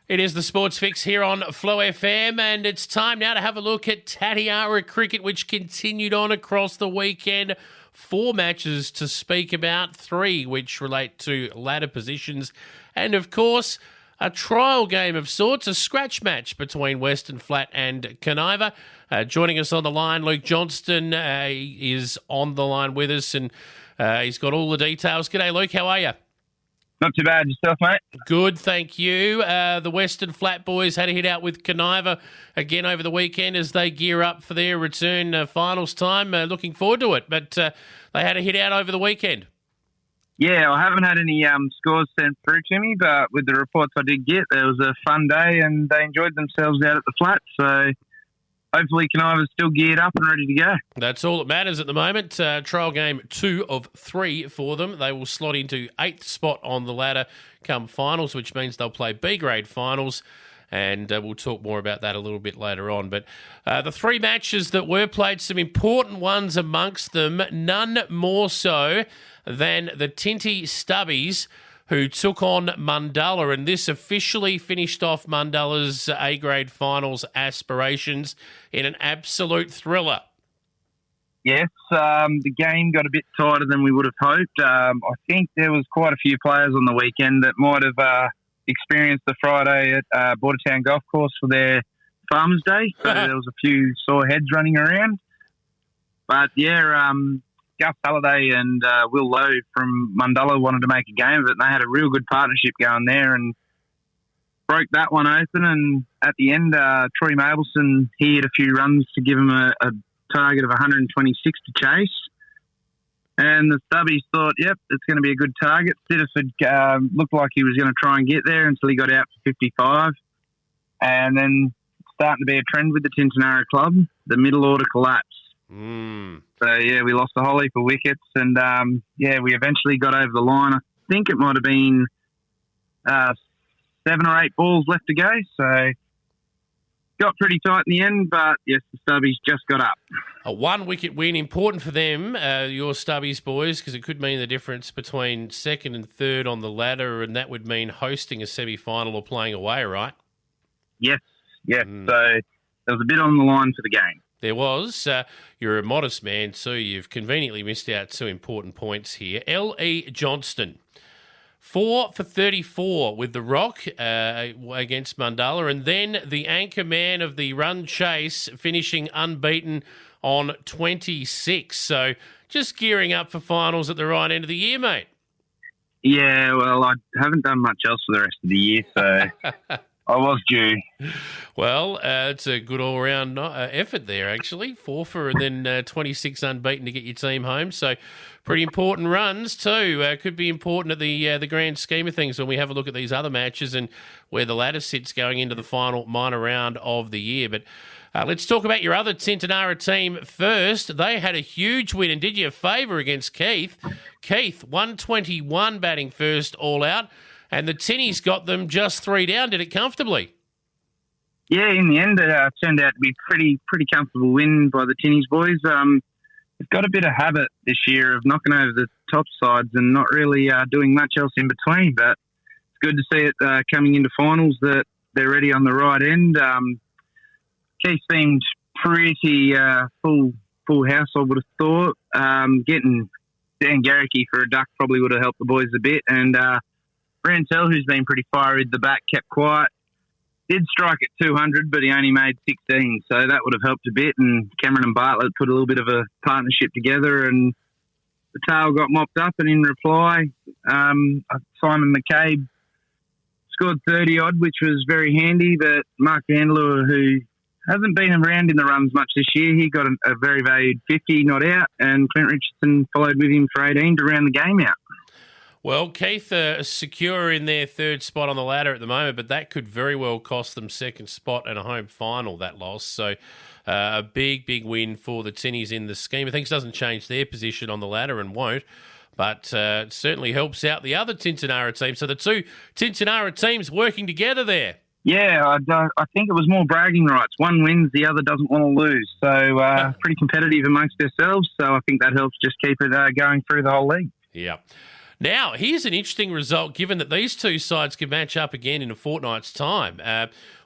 It is the Sports Fix here on Flow FM, and it's time now to have a look at Tatiara cricket, which continued on across the weekend. 4 matches to speak about, 3 which relate to ladder positions, and of course, a trial game of sorts, a scratch match between Western Flat and Conniva. Joining us on the line, Luke Johnstone is on the line with us, and he's got all the details. G'day, Luke. How are you? Not too bad. Yourself, mate? Good, thank you. The Western Flat boys had a hit out with Conniva again over the weekend as they gear up for their return finals time. Looking forward to it, but they had a hit out over the weekend. Yeah, I haven't had any scores sent through to me, but with the reports I did get, it was a fun day and they enjoyed themselves out at the flat. So hopefully Conniva's still geared up and ready to go. That's all that matters at the moment. Trial game 2 of 3 for them. They will slot into 8th spot on the ladder come finals, which means they'll play B-grade finals. And we'll talk more about that a little bit later on. But the 3 matches that were played, some important ones amongst them, none more so than the Tinty Stubbies, who took on Mundalla, and this officially finished off Mundalla's A-grade finals aspirations in an absolute thriller. Yes, the game got a bit tighter than we would have hoped. I think there was quite a few players on the weekend that might have experienced the Friday at Bordertown Golf Course for their Farmers' Day. So there was a few sore heads running around. But yeah, Gus Halliday and Will Lowe from Mundalla wanted to make a game of it, and they had a real good partnership going there and broke that one open. And at the end, Troy Mabelson, he hit a few runs to give him a target of 126 to chase. And the Stubbies thought, yep, it's going to be a good target. Siddiford looked like he was going to try and get there until he got out for 55. And then starting to be a trend with the Tintinara club, the middle order collapse. So, yeah, we lost a whole heap of wickets. And, we eventually got over the line. I think it might have been 7 or 8 balls left to go. So, got pretty tight in the end, but yes, the Stubbies just got up. A 1-wicket win, important for them, your Stubbies boys, because it could mean the difference between 2nd and 3rd on the ladder, and that would mean hosting a semi-final or playing away, right? Yes. So there was a bit on the line for the game. There was. You're a modest man, so you've conveniently missed out 2 important points here. L.E. Johnstone. 4 for 34 with the rock against Mundalla, and then the anchor man of the run chase finishing unbeaten on 26. So just gearing up for finals at the right end of the year, mate. Yeah, well, I haven't done much else for the rest of the year, so I was due. Well, it's a good all-round effort there, actually. 4 for and then 26 unbeaten to get your team home. So pretty important runs too. Could be important at the grand scheme of things when we have a look at these other matches and where the ladder sits going into the final minor round of the year. But let's talk about your other Tintinara team first. They had a huge win and did you a favour against Keith. Keith, 121 batting first all out, and the Tinnies got them just 3 down. Did it comfortably? Yeah, in the end, it turned out to be pretty comfortable win by the Tinnies boys. They've got a bit of habit this year of knocking over the top sides and not really doing much else in between. But it's good to see it coming into finals that they're ready on the right end. Keith seemed pretty full house, I would have thought. Getting Dan Garricky for a duck probably would have helped the boys a bit. And Rantel, who's been pretty fiery at the back, kept quiet. Did strike at 200, but he only made 16, so that would have helped a bit. And Cameron and Bartlett put a little bit of a partnership together, and the tail got mopped up. And in reply, Simon McCabe scored 30-odd, which was very handy. But Mark Andler, who hasn't been around in the runs much this year, he got a very valued 50 not out, and Clint Richardson followed with him for 18 to round the game out. Well, Keith are secure in their 3rd spot on the ladder at the moment, but that could very well cost them 2nd spot and a home final, that loss. So a big win for the Tinnies in the scheme of things. Doesn't change their position on the ladder and won't, but it certainly helps out the other Tintinara team. So the 2 Tintinara teams working together there. Yeah, I think it was more bragging rights. One wins, the other doesn't want to lose. So pretty competitive amongst ourselves. So I think that helps just keep it going through the whole league. Yeah. Now, here's an interesting result, given that these two sides can match up again in a fortnight's time.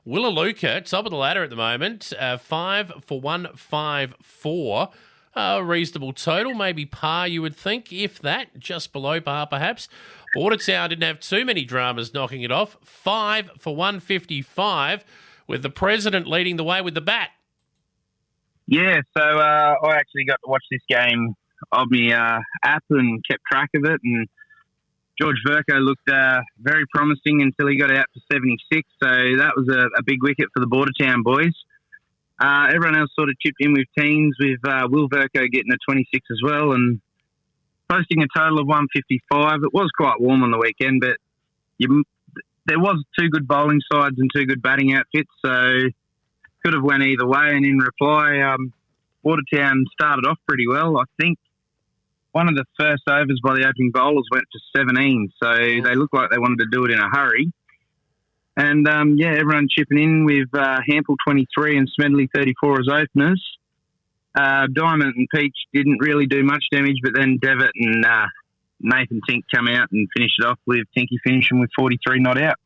Willaluka, top of the ladder at the moment, 5 for 154. A reasonable total, maybe par, you would think, if that, just below par perhaps. Bordertown didn't have too many dramas knocking it off. 5 for 155, with the president leading the way with the bat. Yeah, so I actually got to watch this game on my app and kept track of it. And George Verco looked very promising until he got out for 76. So that was a big wicket for the Bordertown boys. Everyone else sort of chipped in with teams, with Will Verco getting a 26 as well and posting a total of 155. It was quite warm on the weekend, but there was two good bowling sides and two good batting outfits, so could have went either way. And in reply, Watertown started off pretty well. I think one of the first overs by the opening bowlers went to 17, so they looked like they wanted to do it in a hurry. And, everyone chipping in with Hample 23 and Smedley 34 as openers. Diamond and Peach didn't really do much damage, but then Devitt and Nathan Tink come out and finished it off with Tinky finishing with 43 not out.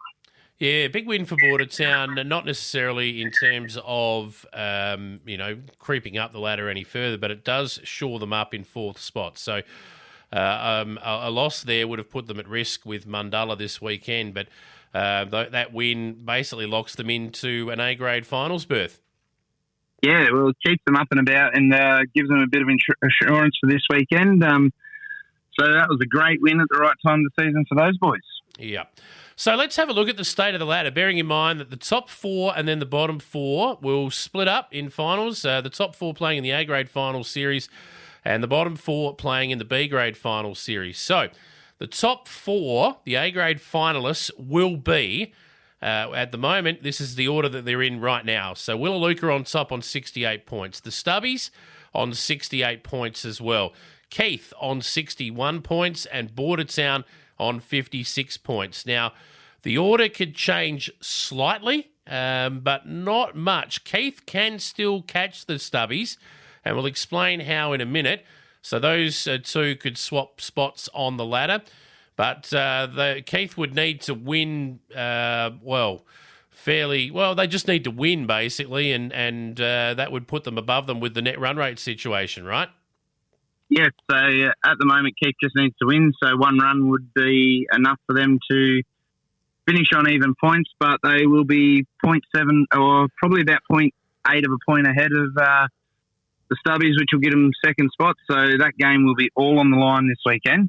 Yeah, big win for Bordertown, not necessarily in terms of, creeping up the ladder any further, but it does shore them up in fourth spot. So a loss there would have put them at risk with Mundalla this weekend, but that win basically locks them into an A-grade finals berth. Yeah, well, it keeps them up and about and gives them a bit of assurance for this weekend. So that was a great win at the right time of the season for those boys. Yeah. So let's have a look at the state of the ladder, bearing in mind that the top four and then the bottom four will split up in finals. The top four playing in the A-grade finals series and the bottom four playing in the B-grade finals series. So the top four, the A-grade finalists, will be... at the moment, this is the order that they're in right now. So Willaluka on top on 68 points. The Stubbies on 68 points as well. Keith on 61 points and Bordertown on 56 points. Now, the order could change slightly, but not much. Keith can still catch the Stubbies, and we'll explain how in a minute. So those two could swap spots on the ladder. But Keith would need to win, fairly... Well, they just need to win, basically, and that would put them above them with the net run rate situation, right? Yes, so at the moment, Keith just needs to win, so one run would be enough for them to finish on even points, but they will be 0.7 or probably about 0.8 of a point ahead of the Stubbies, which will get them second spot. So that game will be all on the line this weekend.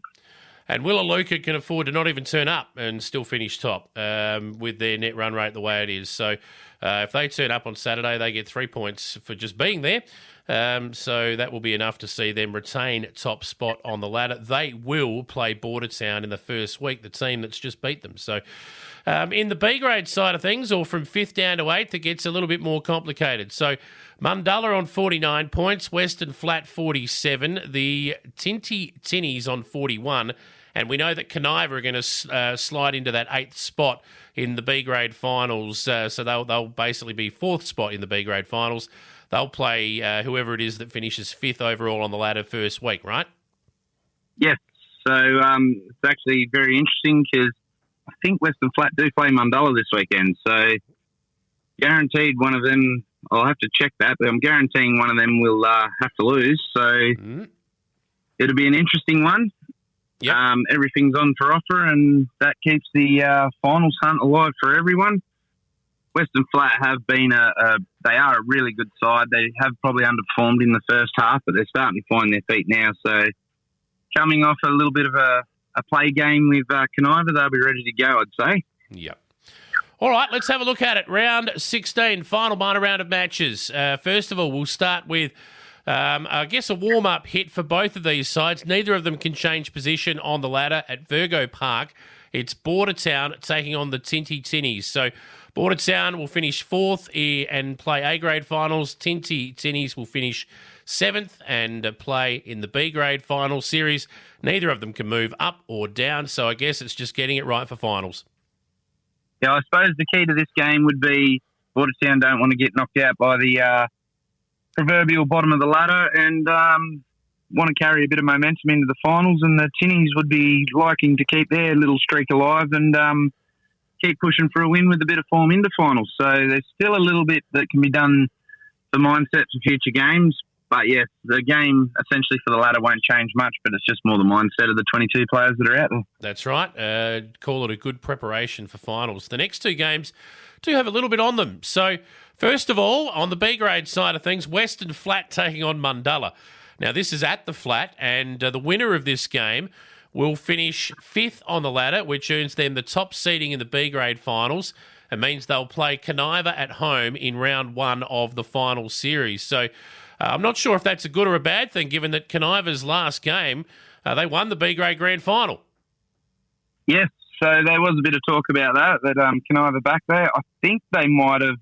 And Willaluka can afford to not even turn up and still finish top with their net run rate the way it is. So if they turn up on Saturday, they get 3 points for just being there. So that will be enough to see them retain top spot on the ladder. They will play Bordertown in the first week, the team that's just beat them. So in the B-grade side of things, or from 5th down to 8th, it gets a little bit more complicated. So Mundalla on 49 points, Western Flat 47, the Tinty Tinnies on 41, and we know that Conniva are going to slide into that 8th spot in the B-grade finals, so they'll basically be 4th spot in the B-grade finals. They'll play whoever it is that finishes 5th overall on the ladder first week, right? Yes, so it's actually very interesting because I think Western Flat do play Mundalla this weekend, so guaranteed one of them, I'll have to check that, but I'm guaranteeing one of them will have to lose, so it'll be an interesting one. Yep. Everything's on for offer, and that keeps the finals hunt alive for everyone. Western Flat have been they are a really good side. They have probably underperformed in the first half, but they're starting to find their feet now. So coming off a little bit of a play game with Conniva, they'll be ready to go, I'd say. Yep. All right, let's have a look at it. Round 16, final minor round of matches. First of all, we'll start with, I guess, a warm-up hit for both of these sides. Neither of them can change position on the ladder at Virgo Park. It's Bordertown taking on the Tinty Tinnies. So Bordertown will finish 4th and play A-grade finals. Tinty Tinnies will finish 7th and play in the B-grade final series. Neither of them can move up or down, so I guess it's just getting it right for finals. Yeah, I suppose the key to this game would be Bordertown don't want to get knocked out by the proverbial bottom of the ladder, and want to carry a bit of momentum into the finals, and the Tinnies would be liking to keep their little streak alive and keep pushing for a win with a bit of form into finals. So there's still a little bit that can be done for mindset for future games. But, yes, the game essentially for the ladder won't change much, but it's just more the mindset of the 22 players that are out there. That's right. Call it a good preparation for finals. The next two games do have a little bit on them. So, first of all, on the B-grade side of things, Western Flat taking on Mundalla. Now, this is at the Flat, and the winner of this game will finish 5th on the ladder, which earns them the top seeding in the B-grade finals. It means they'll play Kaniva at home in round 1 of the final series. So, I'm not sure if that's a good or a bad thing, given that Kaniva's last game, they won the B-grade grand final. Yes, so there was a bit of talk about that Kaniva back there. I think they might have,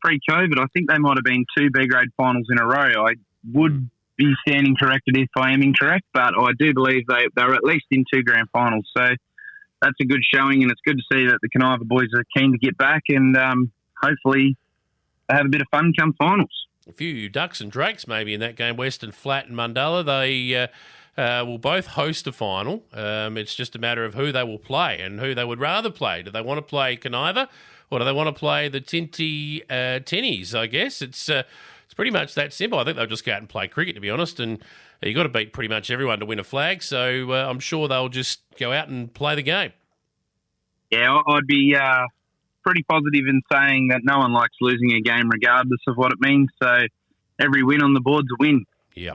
pre-COVID, I think they might have been 2 B-grade finals in a row. I would be standing corrected if I am incorrect, but I do believe they were at least in 2 grand finals. So that's a good showing, and it's good to see that the Kaniva boys are keen to get back and hopefully they have a bit of fun come finals. A few ducks and drakes maybe in that game, Western Flat and Mundalla. They will both host a final. It's just a matter of who they will play and who they would rather play. Do they want to play Kaniva or do they want to play the Tinnies, I guess? It's pretty much that simple. I think they'll just go out and play cricket, to be honest, and you've got to beat pretty much everyone to win a flag, so I'm sure they'll just go out and play the game. Yeah, I'd be pretty positive in saying that no one likes losing a game regardless of what it means. So every win on the board's a win. Yeah.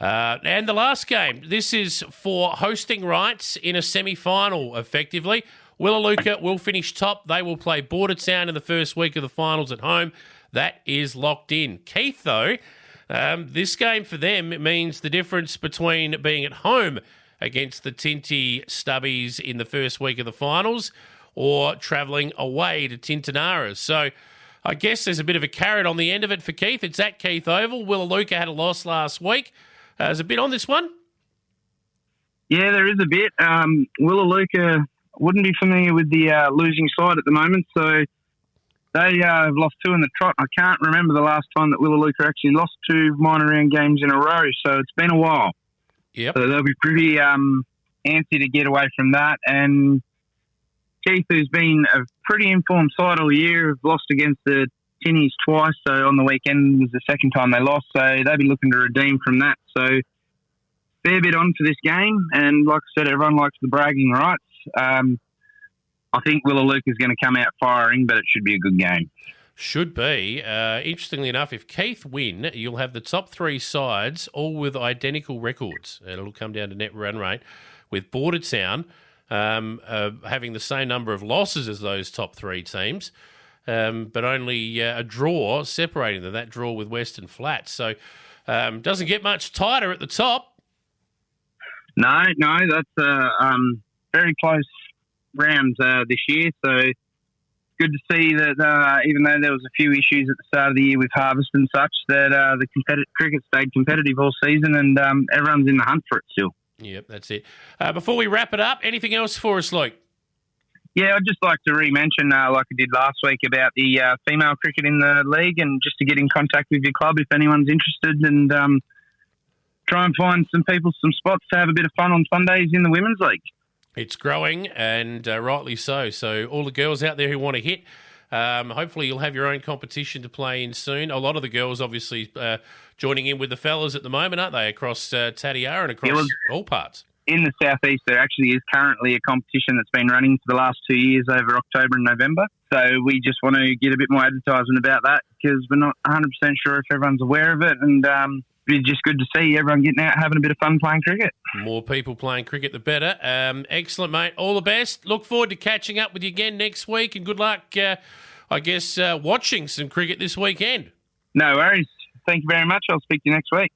And the last game, this is for hosting rights in a semi-final, effectively. Willalooka will finish top. They will play Bordertown in the first week of the finals at home. That is locked in. Keith, though, this game for them, it means the difference between being at home against the Tinty Stubbies in the first week of the finals or travelling away to Tintinara. So I guess there's a bit of a carrot on the end of it for Keith. It's at Keith Oval. Willalooka had a loss last week. There's a bit on this one? Yeah, there is a bit. Willalooka wouldn't be familiar with the losing side at the moment, so they have lost 2 in the trot. I can't remember the last time that Willalooka actually lost 2 minor round games in a row, so it's been a while. Yep. So they'll be pretty antsy to get away from that, and Keith, who's been a pretty informed side all year, have lost against the Tinnies twice. So on the weekend was the second time they lost. So they'll be looking to redeem from that. So fair bit on for this game. And like I said, everyone likes the bragging rights. I think Willalooka is going to come out firing, but it should be a good game. Should be. Interestingly enough, if Keith win, you'll have the top 3 sides all with identical records. It'll come down to net run rate, with Bordertown having the same number of losses as those top 3 teams, but only a draw separating them, that draw with Western Flat. So doesn't get much tighter at the top. No, that's very close rounds this year. So good to see that even though there was a few issues at the start of the year with harvest and such, that the cricket stayed competitive all season and everyone's in the hunt for it still. Yep, that's it. Before we wrap it up, anything else for us, Luke? Yeah, I'd just like to re-mention, like I did last week, about the female cricket in the league, and just to get in contact with your club if anyone's interested, and try and find some people some spots to have a bit of fun on Sundays in the Women's League. It's growing, and rightly so. So all the girls out there who want to hit, hopefully you'll have your own competition to play in soon. A lot of the girls obviously joining in with the fellas at the moment, aren't they, across Tatiara and across all parts? In the southeast, there actually is currently a competition that's been running for the last 2 years over October and November. So we just want to get a bit more advertisement about that because we're not 100% sure if everyone's aware of it, and it's just good to see everyone getting out having a bit of fun playing cricket. More people playing cricket, the better. Excellent, mate. All the best. Look forward to catching up with you again next week, and good luck, watching some cricket this weekend. No worries. Thank you very much. I'll speak to you next week.